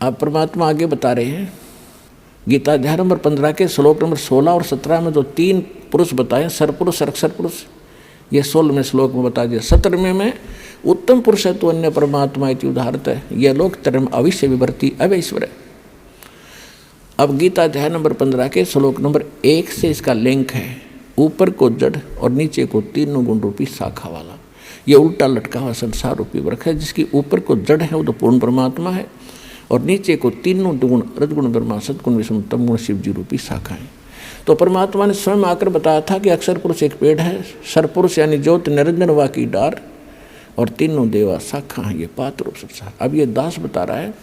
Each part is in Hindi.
अब परमात्मा आगे बता रहे हैं, गीता अध्याय नंबर 15 के श्लोक नंबर 16 और 17 में जो 3 पुरुष बताए, सरपुरुष, अक्षर पुरुष, ये 16वें श्लोक में बता दिया। 17वें में उत्तम पुरुष है तो अन्य परमात्मा इति उदाहरत है, यह लोक तरम अविश्य विवर्ती अवैश्वर है। अब गीता अध्याय नंबर 15 के श्लोक नंबर 1 से इसका लिंक है, ऊपर को जड़ और नीचे को तीनों गुण रूपी शाखा वाला। ये उल्टा लटका हुआ संसार रूपी वृक्ष है, जिसकी ऊपर को जड़ है वो तो पूर्ण परमात्मा है, और नीचे को तीनों गुण रजगुण ब्रह्मा, सदगुण विष्णु, तम गुण शिव जी रूपी शाखा है। तो परमात्मा ने स्वयं आकर बताया था कि अक्षर पुरुष एक पेड़ है, सरपुरुष यानी ज्योत निरंजन वा की डार, और तीनों देवा शाखा है, ये पात्र रूप संसार। अब ये दास बता रहा है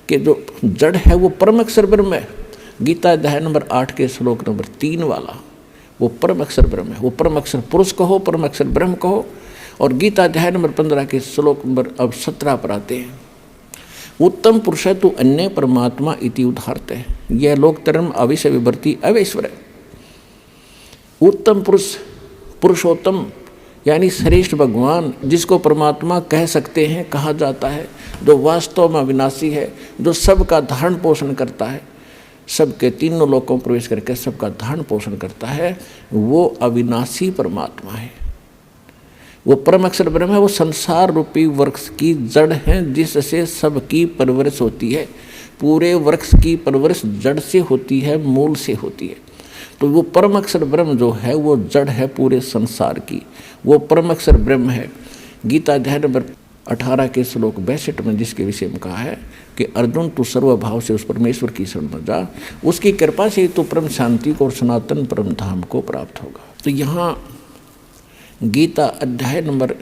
कि जो जड़ है वो परम अक्षर ब्रह्म है। गीता अध्याय नंबर 8 के श्लोक नंबर 3 वाला वो परम अक्षर ब्रह्म है। वो परम अक्षर पुरुष कहो, परम अक्षर ब्रह्म कहो। और गीता अध्याय नंबर 15 के श्लोक नंबर अब 17 पर आते हैं, उत्तम पुरुष है तो अन्य परमात्मा इति उदाहरत है, यह लोक तरम अविश्य विवर्ती अवैश्वर है। उत्तम पुरुष, पुरुषोत्तम यानी श्रेष्ठ भगवान, जिसको परमात्मा कह सकते हैं, कहा जाता है, जो वास्तव में अविनाशी है, जो सबका धारण पोषण करता है, सबके तीनों लोकों में प्रवेश करके सबका धारण पोषण करता है, वो अविनाशी परमात्मा है। वो परम अक्षर ब्रह्म है, वो संसार रूपी वृक्ष की जड़ है, जिससे सबकी परवरिश होती है। पूरे वृक्ष की परवरिश जड़ से होती है, मूल से होती है। तो वो परम अक्षर ब्रह्म जो है वो जड़ है पूरे संसार की, वो परम अक्षर ब्रह्म है। गीता अध्याय नंबर 18 के श्लोक 62 में जिसके विषय में कहा है कि अर्जुन तू सर्वभाव से उस परमेश्वर की शरण में जा, उसकी कृपा से तो परम शांति को और सनातन परम धाम को प्राप्त होगा। तो यहाँ गीता अध्याय नंबर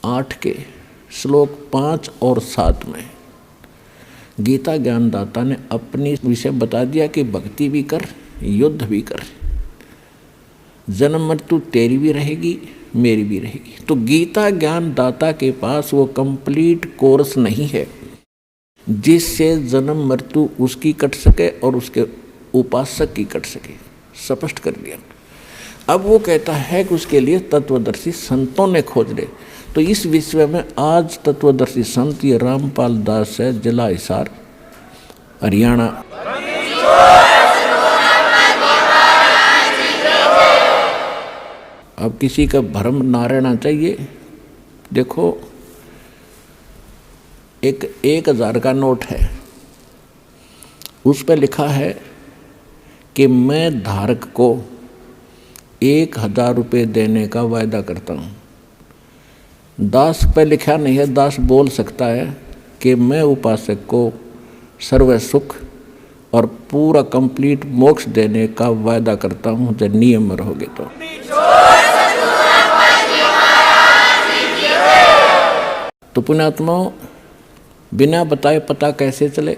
8 के श्लोक 5 और 7 में गीता ज्ञानदाता ने अपनी विषय बता दिया कि भक्ति भी कर, युद्ध भी कर, जन्म मृत्यु तेरी भी रहेगी, मेरी भी रहेगी। तो गीता ज्ञानदाता के पास वो कंप्लीट कोर्स नहीं है जिससे जन्म मृत्यु उसकी कट सके और उसके उपासक की कट सके, स्पष्ट कर दिया। अब वो कहता है कि उसके लिए तत्वदर्शी संतों ने खोज ले। तो इस विषय में आज तत्वदर्शी संत ये रामपाल दास है, जिला हिसार, हरियाणा। अब किसी का भ्रम ना रहना चाहिए। देखो, एक 1000 का नोट है, उस पर लिखा है कि मैं धारक को 1000 रुपये देने का वायदा करता हूँ। दास पे लिखा नहीं है, दास बोल सकता है कि मैं उपासक को सर्व सुख और पूरा कंप्लीट मोक्ष देने का वायदा करता हूँ जब नियम में रहोगे तो पुण्यात्माओं, बिना बताए पता कैसे चले?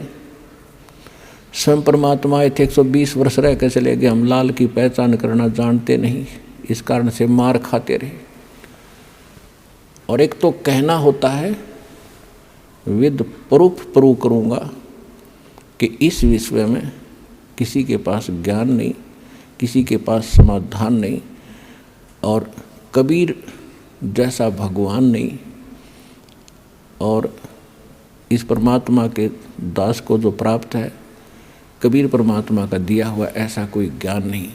स्वयं परमात्मा थे 120 वर्ष रह के चले गए, हम लाल की पहचान करना जानते नहीं, इस कारण से मार खाते रहे। और एक तो कहना होता है, विद प्रूफ प्रूव करूँगा कि इस विषय में किसी के पास ज्ञान नहीं, किसी के पास समाधान नहीं, और कबीर जैसा भगवान नहीं, और इस परमात्मा के दास को जो प्राप्त है, कबीर परमात्मा का दिया हुआ ऐसा कोई ज्ञान नहीं।